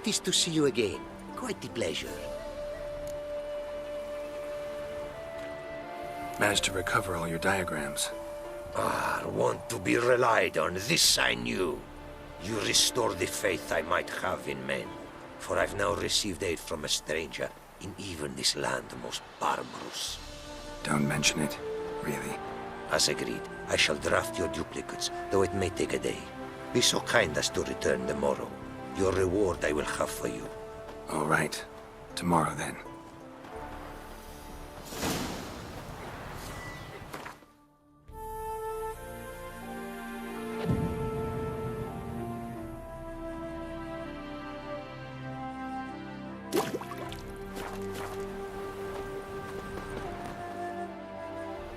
It is to see you again. Quite the pleasure. Managed to recover all your diagrams. Ah, want to be relied on. This I knew. You restore the faith I might have in men. For I've now received aid from a stranger, in even this land most barbarous. Don't mention it, really. As agreed, I shall draft your duplicates, though it may take a day. Be so kind as to return tomorrow. Your reward I will have for you. All right. Tomorrow, then.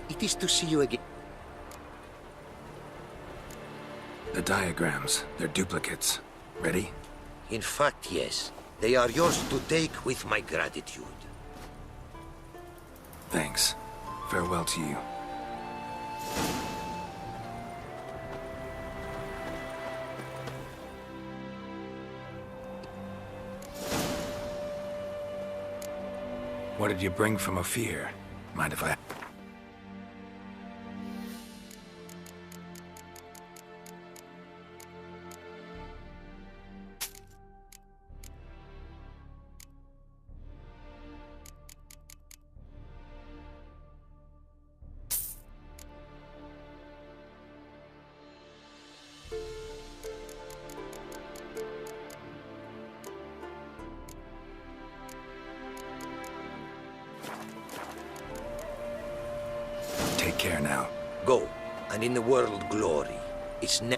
It is to see you again. The diagrams, they're duplicates. Ready? In fact, yes. They are yours to take with my gratitude. Thanks. Farewell to you. What did you bring from Ophir? Mind if I... Take care now. Go, and in the world glory. It's ne-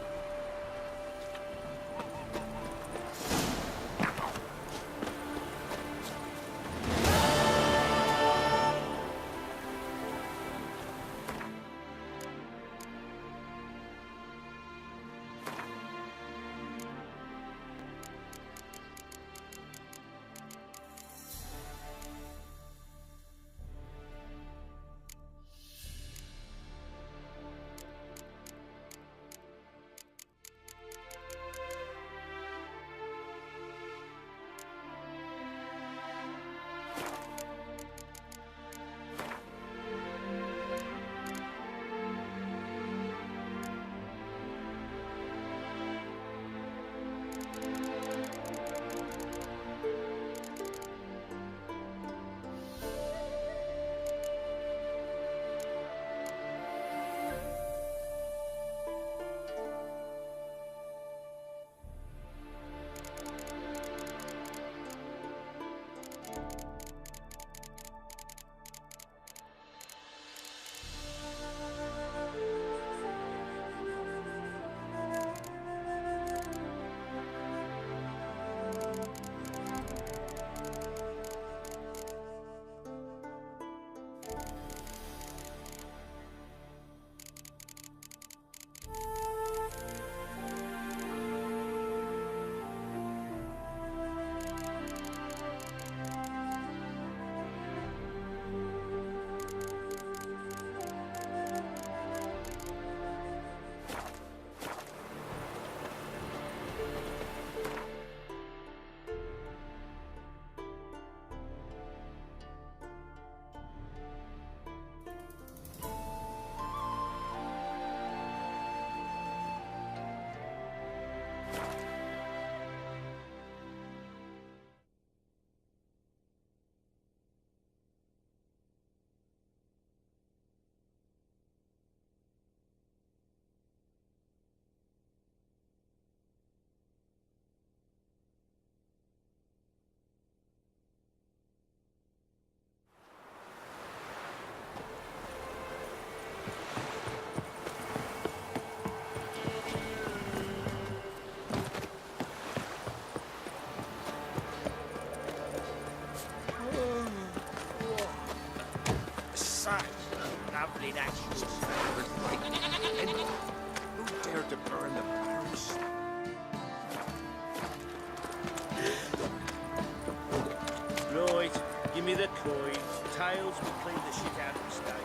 Lovely actions. And who dared to burn the barrels? Right, give me the coin. Tails will clean the shit out of the stable.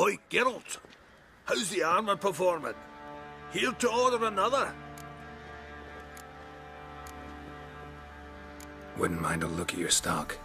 Oi, Geralt. How's the armor performing? Here to order another? Wouldn't mind a look at your stock.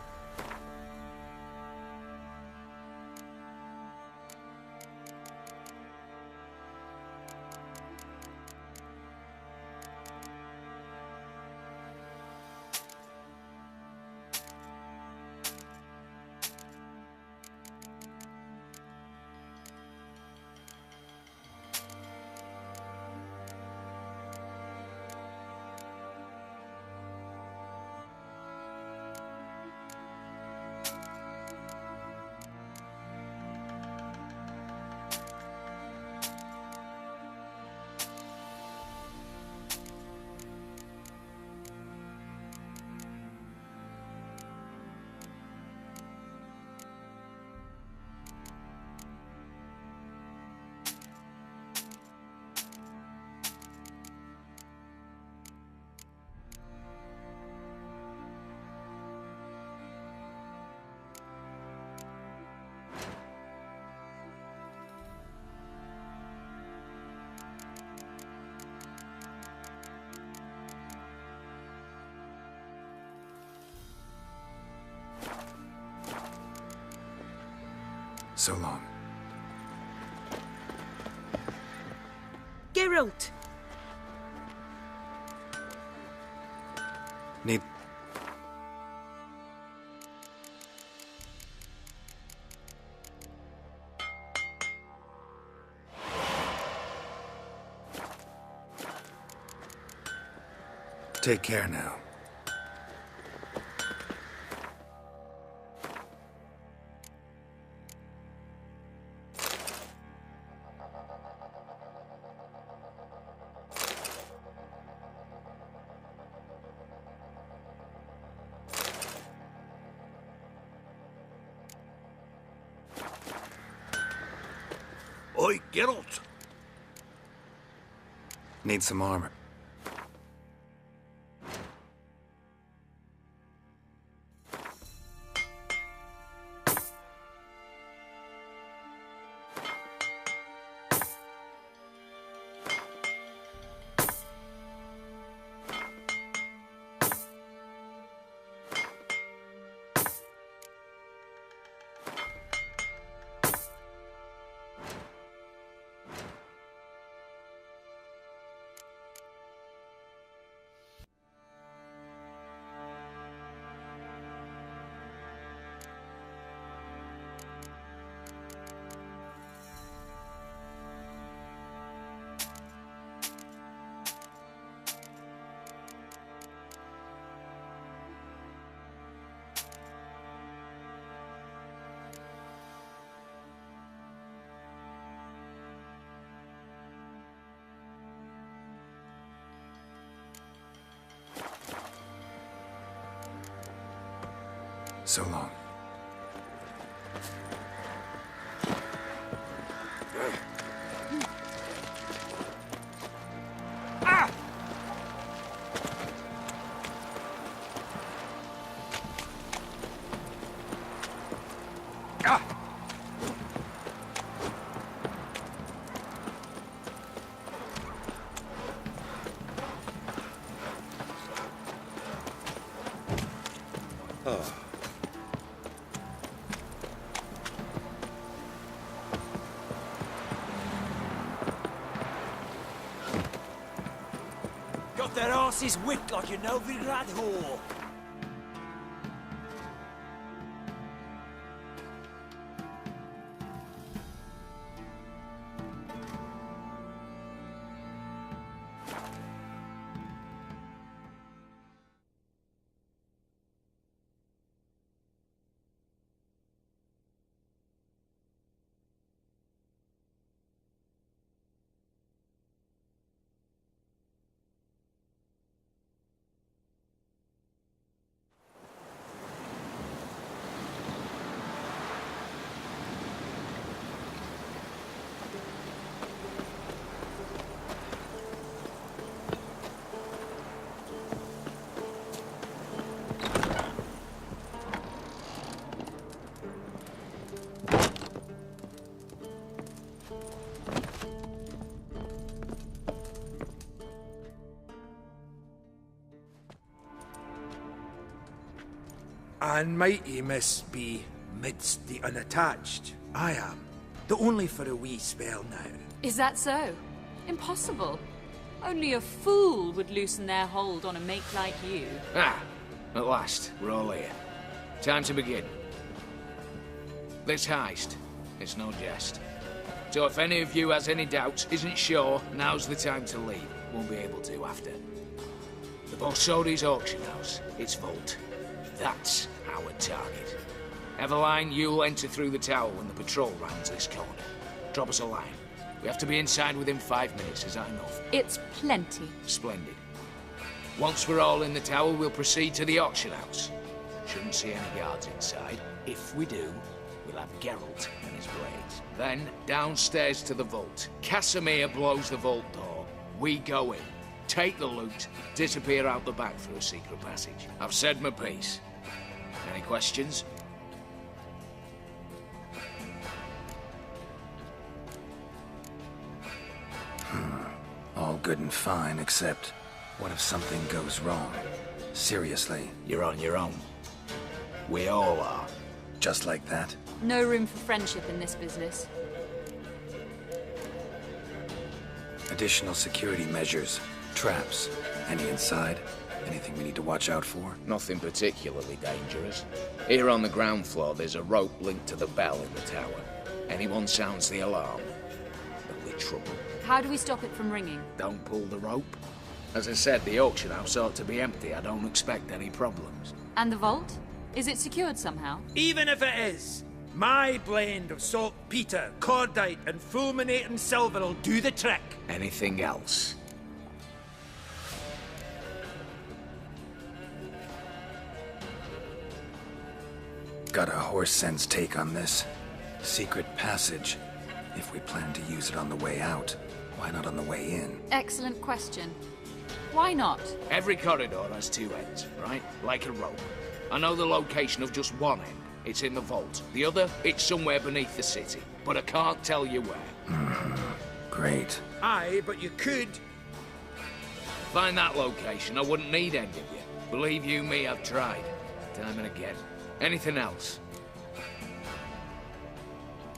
So long. Geralt! Need... Take care now. Oi, Geralt. Need some armor. So long. Got their asses whipped like you know, the lad whore. And mighty must be midst the unattached. I am. Though only for a wee spell now. Is that so? Impossible. Only a fool would loosen their hold on a make like you. Ah, at last, we're all here. Time to begin. This heist, it's no jest. So if any of you has any doubts, isn't sure, now's the time to leave. Won't be able to after. The Borsodi's auction house, its vault. That's our target. Eveline, you'll enter through the tower when the patrol rounds this corner. Drop us a line. We have to be inside within 5 minutes, is that enough? It's plenty. Splendid. Once we're all in the tower, we'll proceed to the auction house. Shouldn't see any guards inside. If we do, we'll have Geralt and his blades. Then, downstairs to the vault. Casimir blows the vault door. We go in, take the loot, disappear out the back through a secret passage. I've said my piece. Any questions? All good and fine, except what if something goes wrong? Seriously. You're on your own. We all are. Just like that? No room for friendship in this business. Additional security measures. Traps. Any inside? Anything we need to watch out for? Nothing particularly dangerous. Here on the ground floor, there's a rope linked to the bell in the tower. Anyone sounds the alarm, there'll be trouble. How do we stop it from ringing? Don't pull the rope. As I said, the auction house ought to be empty. I don't expect any problems. And the vault? Is it secured somehow? Even if it is, my blend of saltpeter, cordite, and fulminating silver will do the trick. Anything else? Got a horse sense take on this. Secret passage. If we plan to use it on the way out, why not on the way in? Excellent question. Why not? Every corridor has two ends, right? Like a rope. I know the location of just one end. It's in the vault. The other, it's somewhere beneath the city. But I can't tell you where. Great. Aye, but you could. Find that location, I wouldn't need any of you. Believe you me, I've tried. Time and again. Anything else?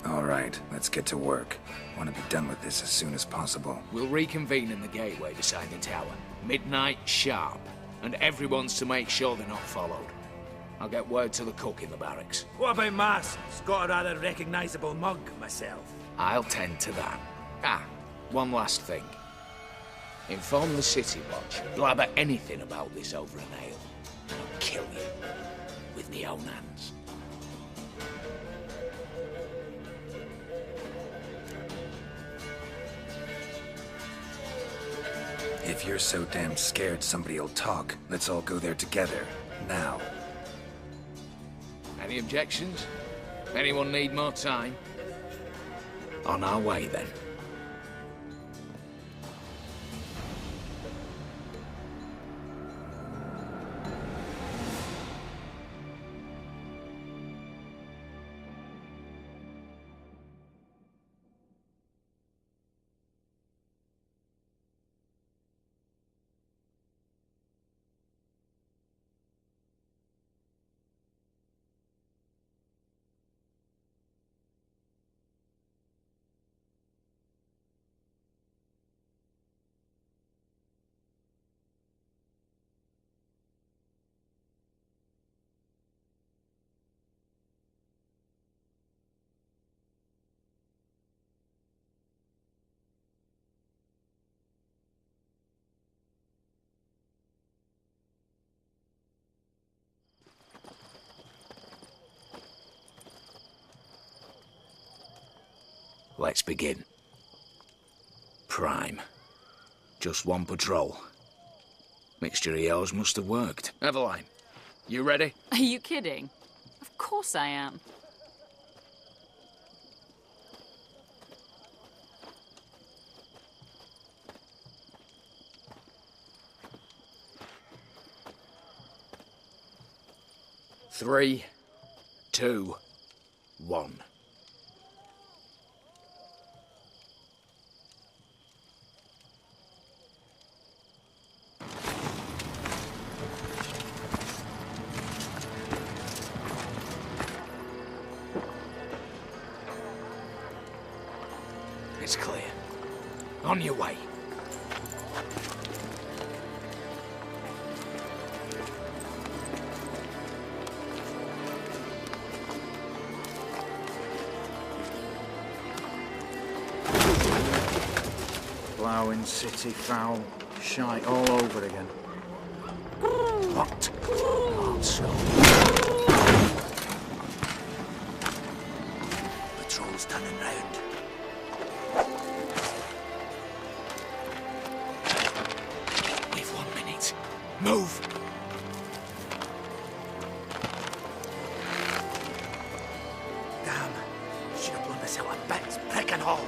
All right, let's get to work. Want to be done with this as soon as possible. We'll reconvene in the gateway beside the tower. Midnight sharp. And everyone's to make sure they're not followed. I'll get word to the cook in the barracks. What about masks? Got a rather recognizable mug myself. I'll tend to that. Ah, one last thing. Inform the City Watch. Blabber anything about this over an ale, and I'll kill you with my own hands. If you're so damn scared somebody'll talk, let's all go there together. Now. Any objections? Anyone need more time? On our way, then. Let's begin. Prime. Just one patrol. Mixture of yours must have worked. Eveline, you ready? Are you kidding? Of course I am. Three, two, one. On your way. Ploughing city foul. Shite all over again. What? Also. Patrol's turning round. We've 1 minute. Move! Damn. Should have blown this out of bits. Prick and all.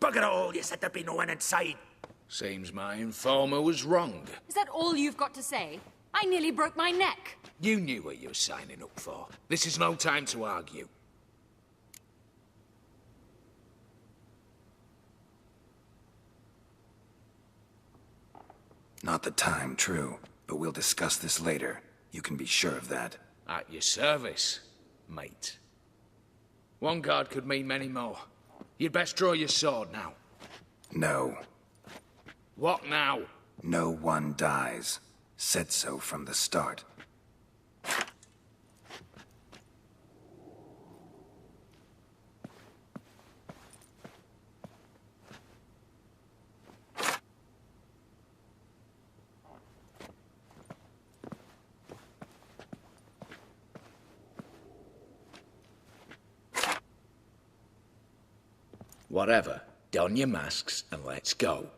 Bugger it all, you said there'd be no one inside. Seems my informer was wrong. Is that all you've got to say? I nearly broke my neck. You knew what you were signing up for. This is no time to argue. Not the time, true. But we'll discuss this later. You can be sure of that. At your service, mate. One guard could mean many more. You'd best draw your sword now. No. What now? No one dies. Said so from the start. Whatever. Don your masks and let's go.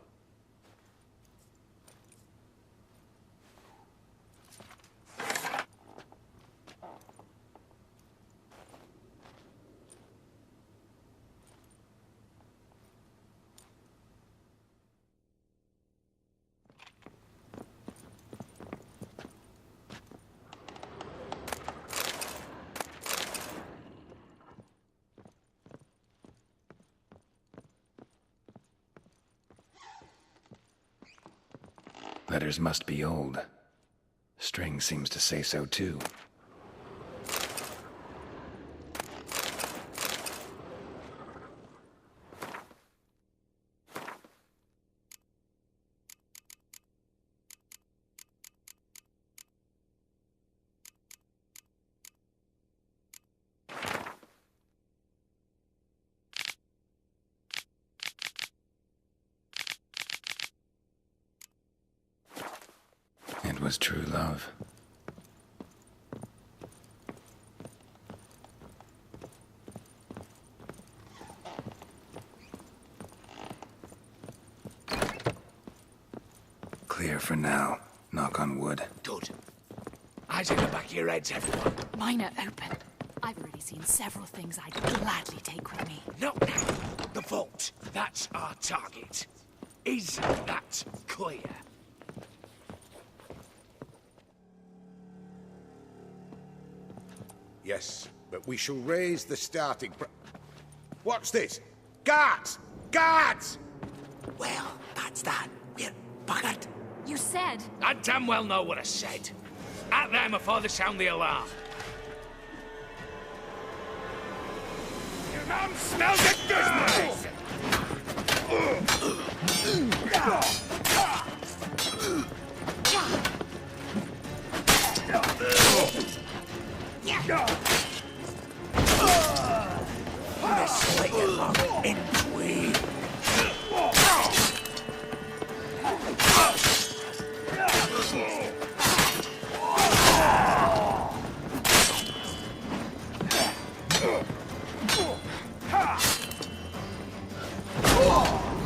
Letters must be old. String seems to say so too. It was true love. Clear for now. Knock on wood. Good. Eyes in the back of your heads, everyone. Mine are open. I've already seen several things I'd gladly take with me. Not now. The vault. That's our target. Is that clear? Yes, but we shall raise the starting What's this? Guards! Guards! Well, that's that. We're buggered. You said... I damn well know what I said. At them before they sound the alarm. Your mum smells of goodness! Let's let you long in between.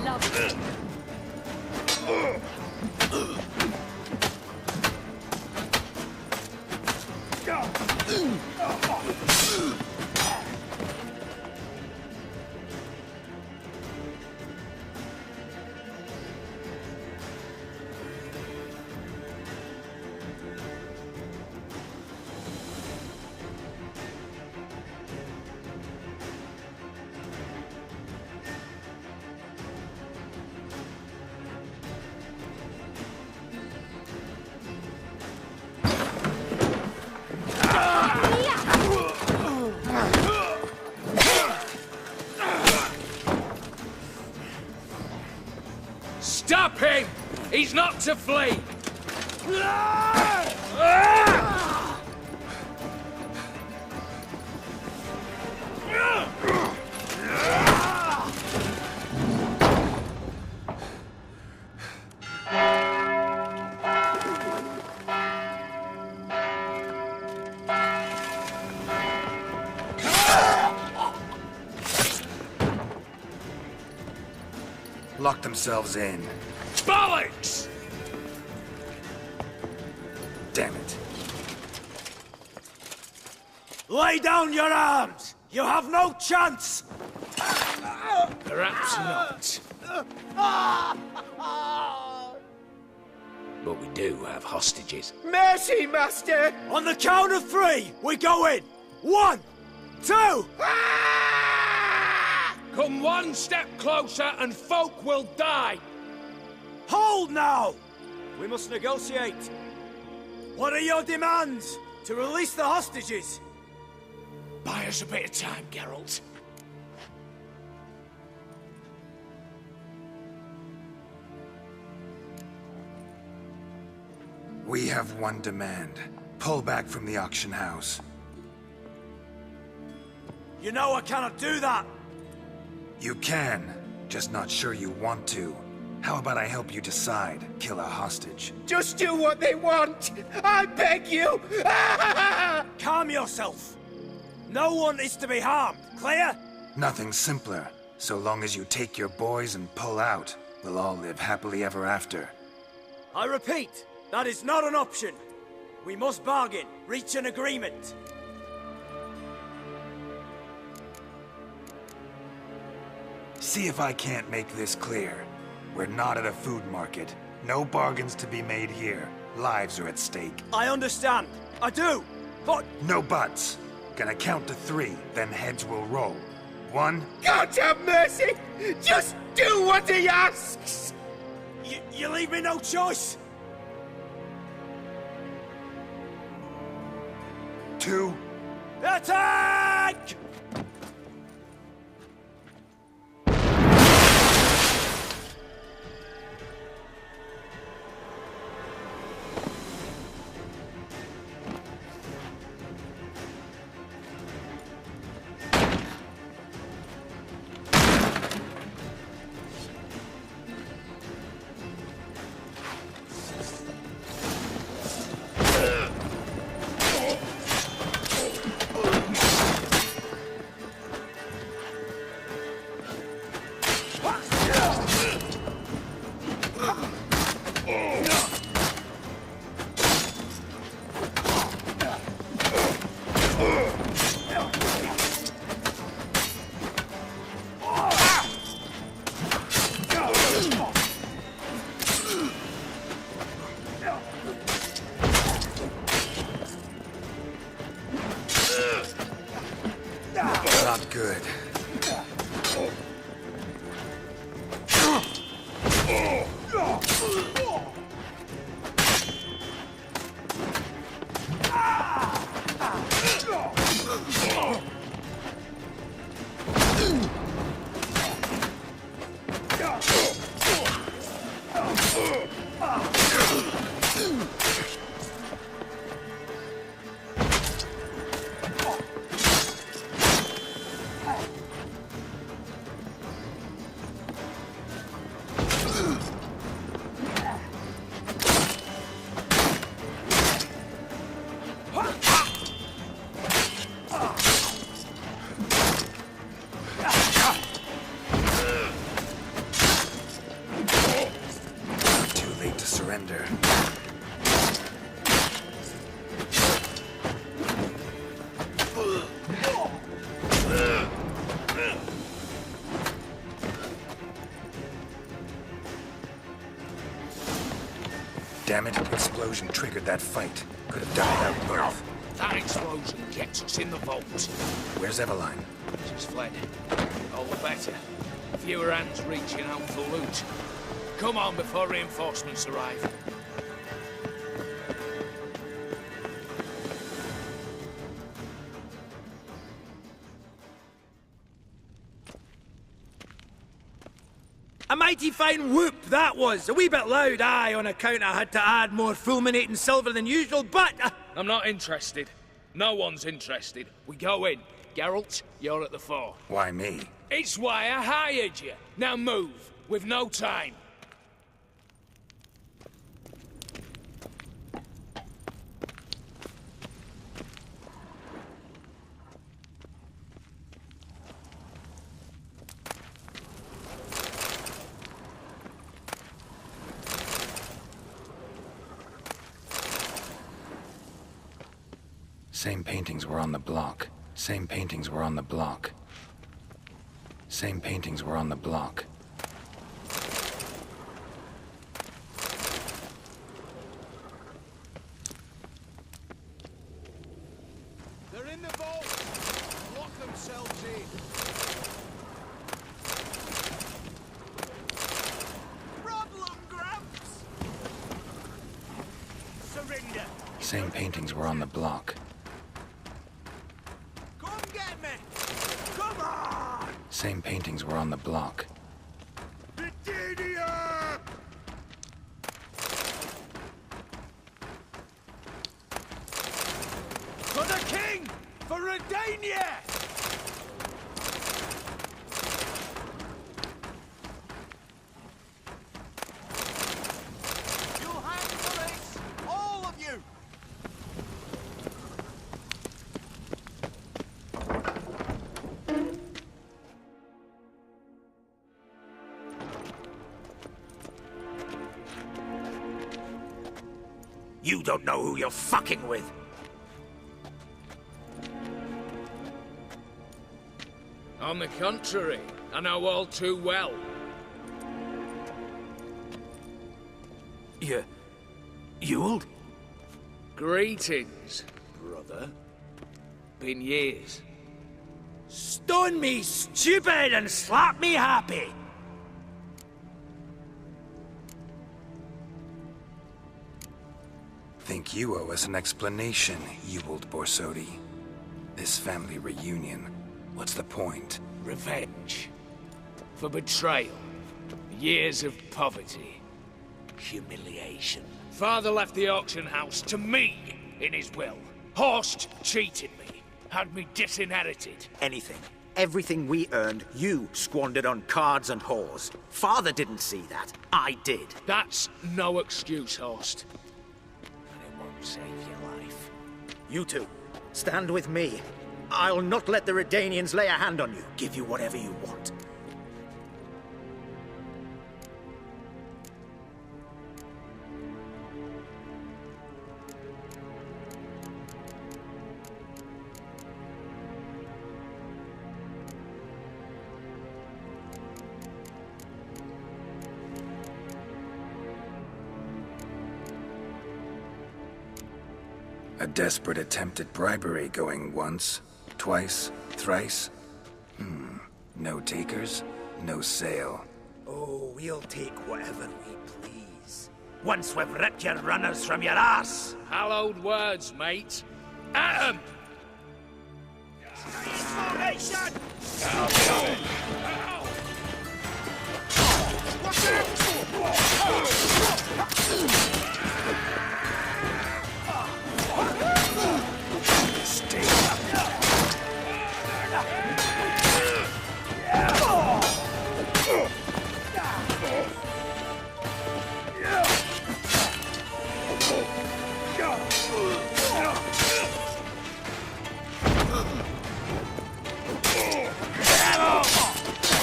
Love it. to flee! Lock themselves in. Bollocks! Damn it. Lay down your arms! You have no chance! Perhaps not. But we do have hostages. Mercy, Master! On the count of 3, we go in! 1, 2... Come one step closer and folk will die! Hold now! We must negotiate. What are your demands? To release the hostages? Buy us a bit of time, Geralt. We have one demand. Pull back from the auction house. You know I cannot do that! You can, just not sure you want to. How about I help you decide? Kill a hostage. Just do what they want! I beg you! Calm yourself! No one is to be harmed, clear? Nothing simpler. So long as you take your boys and pull out, we'll all live happily ever after. I repeat, that is not an option. We must bargain, reach an agreement. See if I can't make this clear. We're not at a food market. No bargains to be made here. Lives are at stake. I understand. I do. But... No buts. Gonna count to 3, then heads will roll. 1... God have mercy! Just do what he asks! You leave me no choice! 2... Attack! Not good. Surrender. Damn it, explosion triggered that fight. Could have done without both. That explosion gets us in the vault. Where's Eveline? She's fled. All the better. Fewer hands reaching out for loot. Come on before reinforcements arrive. A mighty fine whoop, that was. A wee bit loud, aye, on account I had to add more fulminating silver than usual, but... I'm not interested. No one's interested. We go in. Geralt, you're at the fore. Why me? It's why I hired you. Now move. We've no time. Same paintings were on the block. Same paintings were on the block. Same paintings were on the block. They're in the vault! Lock themselves in! Problem, Gramps! Surrender! Same paintings were on the block. Come get me! Come on! Same paintings were on the block. Britannia! For the king! For Redania! You'll hang for this! All of you! You don't know who you're fucking with. On the contrary, I know all too well. You old? Greetings, brother. Been years. Stone me stupid and slap me happy. Think you owe us an explanation, you old Borsodi. This family reunion, what's the point? Revenge. For betrayal. Years of poverty. Humiliation. Father left the auction house to me in his will. Horst cheated me. Had me disinherited. Anything. Everything we earned, you squandered on cards and whores. Father didn't see that. I did. That's no excuse, Horst. And it won't save your life. You two, stand with me. I'll not let the Redanians lay a hand on you. Give you whatever you want. A desperate attempt at bribery going once, twice, thrice? No takers, no sale. Oh, we'll take whatever we please. Once we've ripped your runners from your ass. Hallowed words, mate. At 'em! Formation!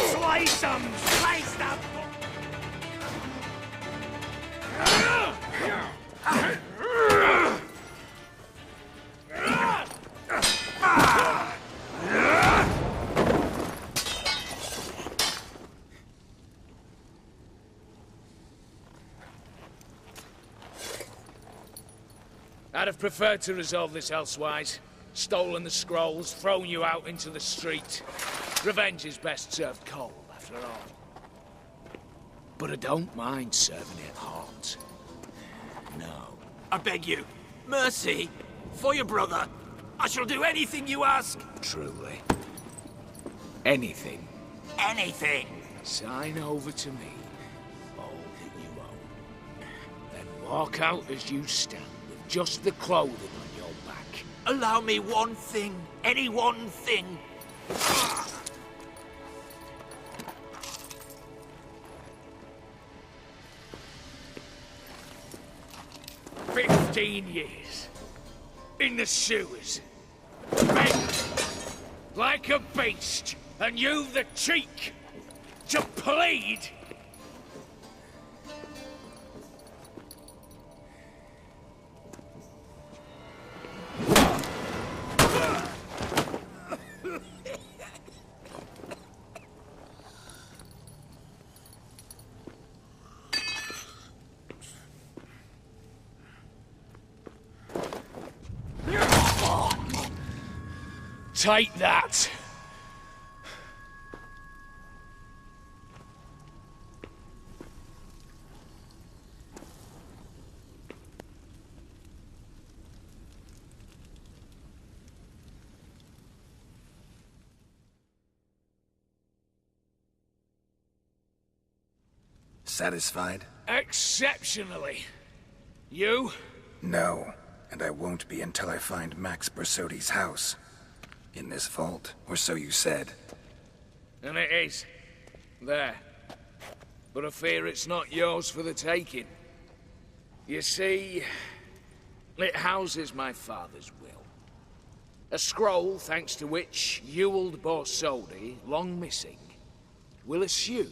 Slice them! Slice them! I'd have preferred to resolve this elsewise. Stolen the scrolls, thrown you out into the street. Revenge is best served cold, after all. But I don't mind serving it hot. No. I beg you, mercy, for your brother. I shall do anything you ask. Truly. Anything. Anything. Sign over to me. Walk out as you stand, with just the clothing on your back. Allow me one thing. Any one thing. 15 years. In the sewers. Begged. Like a beast. And you've the cheek to plead. Take that. Satisfied? Exceptionally. You? No, and I won't be until I find Max Bersodi's house. In this vault, or so you said. And it is. There. But I fear it's not yours for the taking. You see, it houses my father's will. A scroll thanks to which Ewald Borsodi, long missing, will assume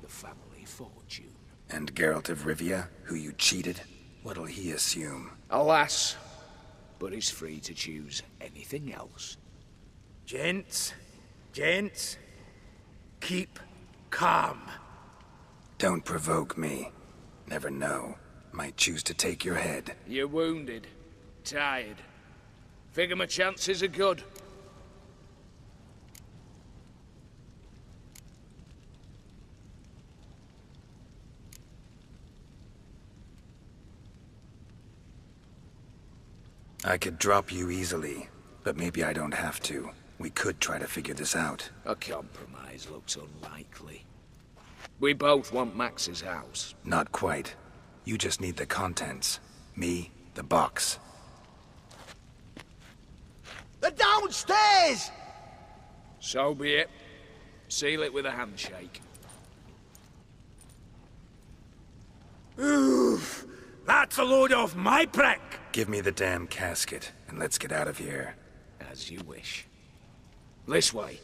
the family fortune. And Geralt of Rivia, who you cheated, what'll he assume? Alas, but he's free to choose anything else. Gents, keep calm. Don't provoke me. Never know. Might choose to take your head. You're wounded, tired. Figure my chances are good. I could drop you easily, but maybe I don't have to. We could try to figure this out. A compromise looks unlikely. We both want Max's house. Not quite. You just need the contents. Me, the box. They're downstairs! So be it. Seal it with a handshake. Oof! That's a load off my prick! Give me the damn casket, and let's get out of here. As you wish. This way.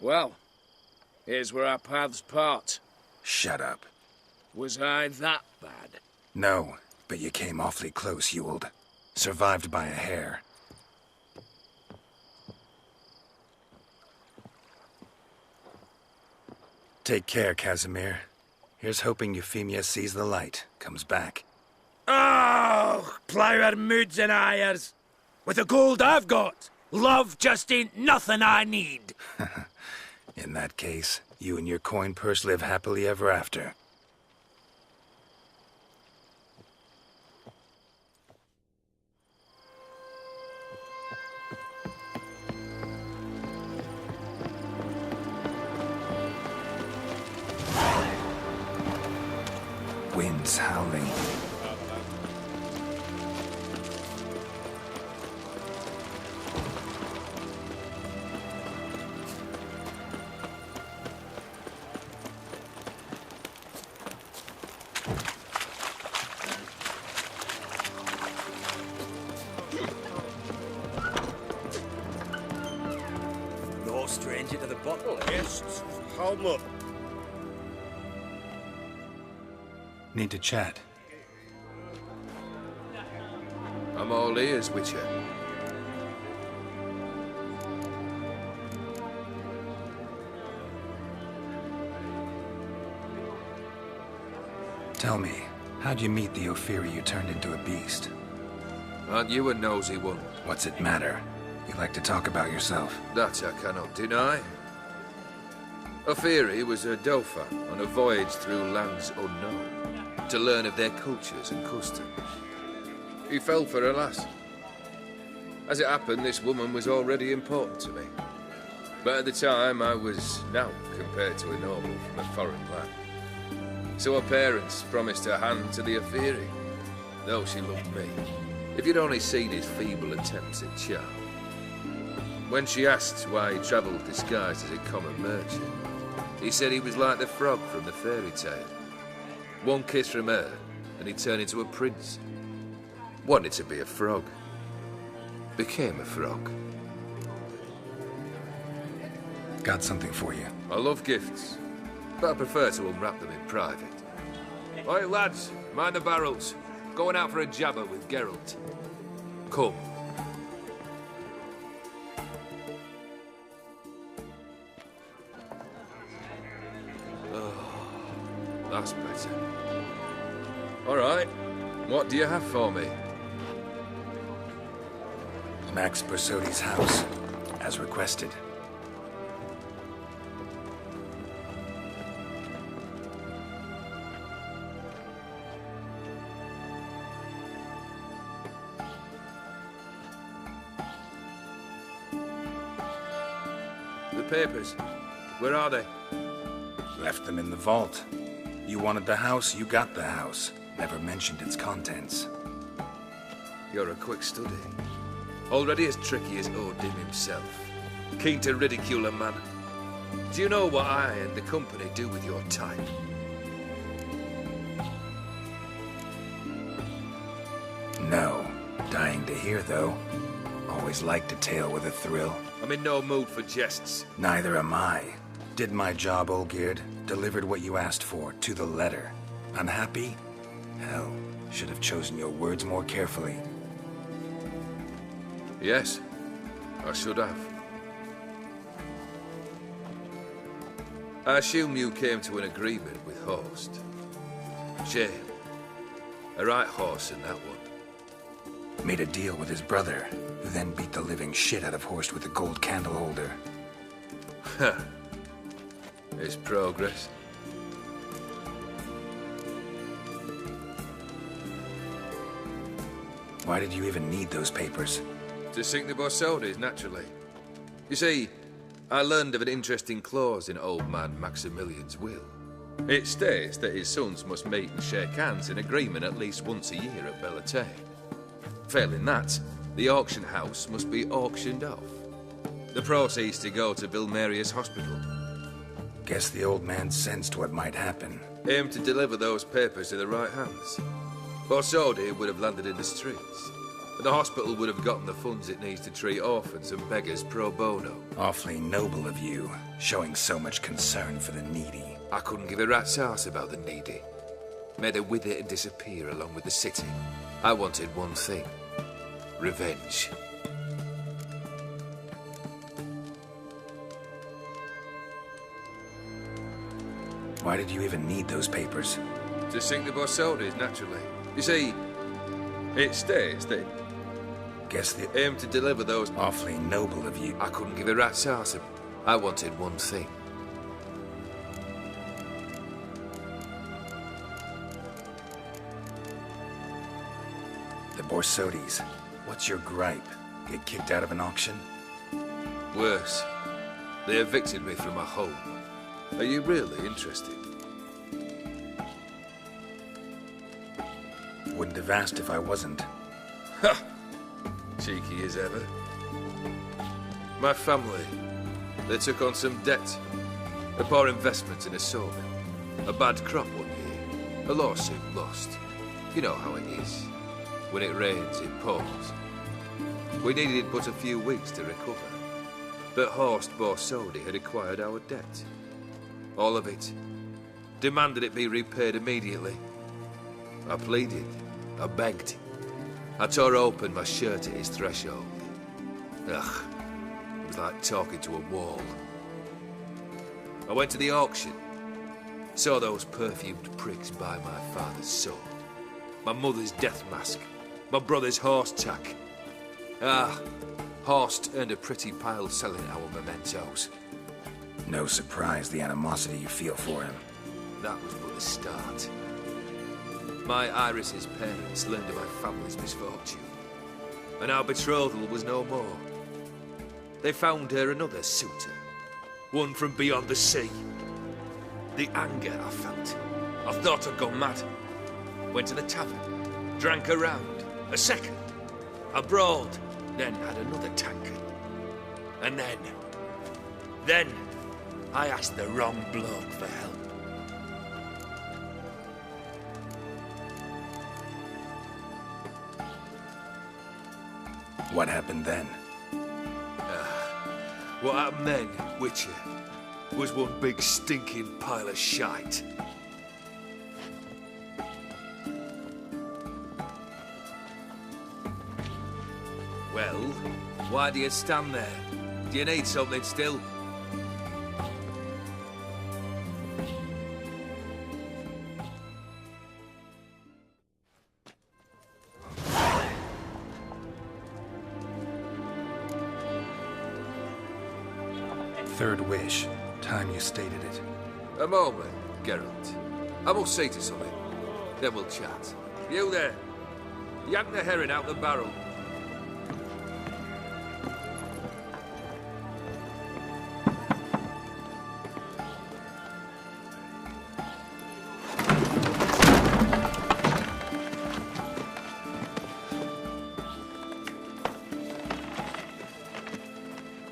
Well, here's where our paths part. Shut up. Was I that bad? No, but you came awfully close, Ewald. Survived by a hair. Take care, Casimir. Here's hoping Euphemia sees the light, comes back. Oh, plougher moods and ires. With the gold I've got, love just ain't nothing I need. In that case, you and your coin purse live happily ever after. Winds howling. No stranger to the bottle, guests. Home up. Need to chat. I'm all ears, Witcher. Tell me, how'd you meet the Ophiri you turned into a beast? Aren't you a nosy one? What's it matter? You like to talk about yourself? That I cannot deny. Ophiri was a Dauphin on a voyage through lands unknown, to learn of their cultures and customs. He fell for a lass. As it happened, this woman was already important to me. But at the time, I was now compared to a noble from a foreign land. So her parents promised her hand to the Ophiri, though she loved me. If you'd only seen his feeble attempts at charm. When she asked why he travelled disguised as a common merchant, he said he was like the frog from the fairy tale. One kiss from her, and he turned into a prince. Wanted to be a frog. Became a frog. Got something for you. I love gifts, but I prefer to unwrap them in private. Oi, lads, mind the barrels. Going out for a jabber with Geralt. Come. That's better. All right. What do you have for me? Max Bersodi's house, as requested. The papers. Where are they? Left them in the vault. You wanted the house, you got the house. Never mentioned its contents. You're a quick study. Already as tricky as Odin himself. Keen to ridicule a man. Do you know what I and the company do with your time? No. Dying to hear, though. Always liked a tale with a thrill. I'm in no mood for jests. Neither am I. Did my job, Olgierd. Delivered what you asked for, to the letter. Unhappy? Hell, should have chosen your words more carefully. Yes, I should have. I assume you came to an agreement with Horst. Shame. A right horse in that one. Made a deal with his brother, who then beat the living shit out of Horst with a gold candle holder. Ha. It's progress. Why did you even need those papers? To sink the Borsodis, naturally. You see, I learned of an interesting clause in old man Maximilian's will. It states that his sons must meet and shake hands in agreement at least once a year at Bellatane. Failing that, the auction house must be auctioned off. The proceeds to go to Vilmerius Hospital. Guess the old man sensed what might happen. Aimed to deliver those papers to the right hands. Borsodi would have landed in the streets. The hospital would have gotten the funds it needs to treat orphans and beggars pro bono. Awfully noble of you, showing so much concern for the needy. I couldn't give a rat's ass about the needy. Made her with it and disappear along with the city. I wanted one thing. Revenge. Why did you even need those papers? To sink the Borsodis, naturally. You see, it states that Guess the aim to deliver those. Awfully noble of you. I couldn't give a rat's ass. I wanted one thing. The Borsodis. What's your gripe? Get kicked out of an auction? Worse. They evicted me from my home. Are you really interested? Wouldn't have asked if I wasn't. Ha! Cheeky as ever. My family, they took on some debt. A poor investment in a sawmill. A bad crop one year. A lawsuit lost. You know how it is. When it rains, it pours. We needed but a few weeks to recover. But Horst Borsodi had acquired our debt. All of it. Demanded it be repaid immediately. I pleaded. I begged. I tore open my shirt at his threshold. Ugh. It was like talking to a wall. I went to the auction. Saw those perfumed pricks buy my father's sword. My mother's death mask. My brother's horse tack. Ah, Horst earned a pretty pile selling our mementos. No surprise the animosity you feel for him. That was but the start. My Iris's parents learned of my family's misfortune, and our betrothal was no more. They found her another suitor, one from beyond the sea. The anger I felt, I thought I'd gone mad. Went to the tavern, drank a round, a second, I brawled, then had another tankard. And then I asked the wrong bloke for help. What happened then? What happened then, Witcher, was one big stinking pile of shite. Well, why do you stand there? Do you need something still? Third wish. Time you stated it. A moment, Geralt. I must say to something. Then we'll chat. You there. Yank the herring out the barrel.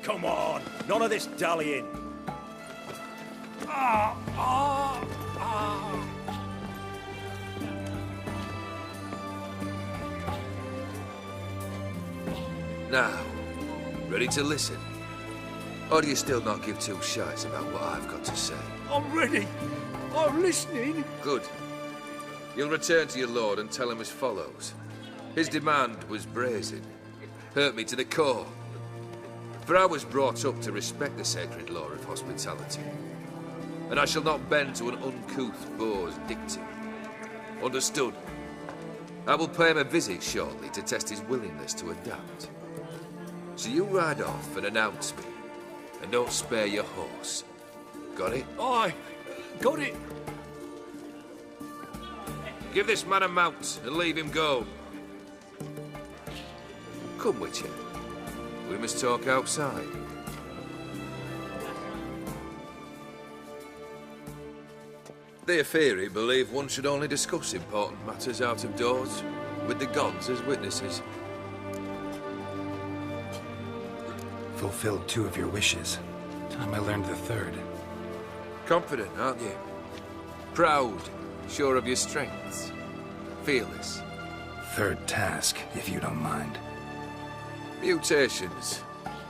Come on, none of this dallying. Now, ready to listen? Or do you still not give two shites about what I've got to say? I'm ready. I'm listening. Good. You'll return to your lord and tell him as follows. His demand was brazen. Hurt me to the core. For I was brought up to respect the sacred law of hospitality. And I shall not bend to an uncouth boor's dictum. Understood? I will pay him a visit shortly to test his willingness to adapt. So you ride off and announce me. And don't spare your horse. Got it? Aye, got it. Give this man a mount and leave him go. Come, Witcher. We must talk outside. The Aetheri believe one should only discuss important matters out of doors, with the gods as witnesses. Fulfilled 2 of your wishes. Time I learned the 3rd. Confident, aren't you? Proud, sure of your strengths. Fearless. third task, if you don't mind. Mutations.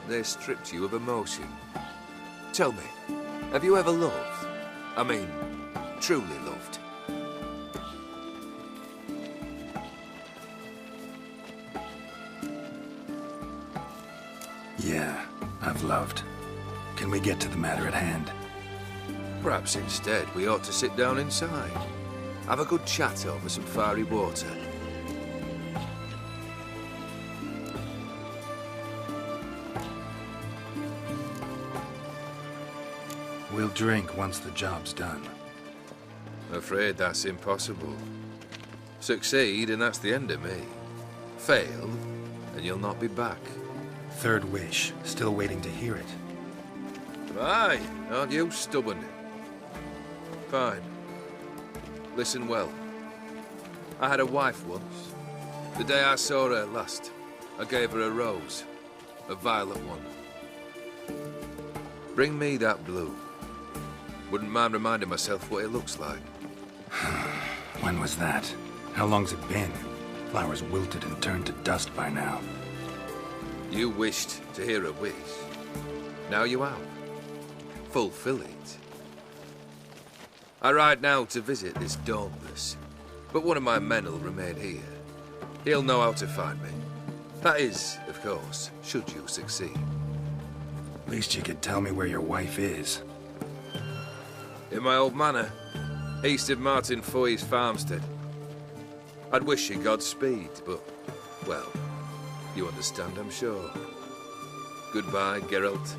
They stripped you of emotion. Tell me, have you ever loved? I mean, truly loved? Yeah, I've loved. Can we get to the matter at hand? Perhaps instead we ought to sit down inside. Have a good chat over some fiery water. We'll drink once the job's done. Afraid that's impossible. Succeed and that's the end of me. Fail and you'll not be back. Third wish. Still waiting to hear it. Aye, aren't you stubborn? Fine. Listen well. I had a wife once. The day I saw her last, I gave her a rose. A violet one. Bring me that blue. Wouldn't mind reminding myself what it looks like. When was that? How long's it been? Flowers wilted and turned to dust by now. You wished to hear a wish. Now you have. Fulfill it. I ride now to visit this Dauntless, but one of my men will remain here. He'll know how to find me. That is, of course, should you succeed. Least you could tell me where your wife is. In my old manor, east of Martin Foy's farmstead. I'd wish you Godspeed, but, well, you understand, I'm sure. Goodbye, Geralt.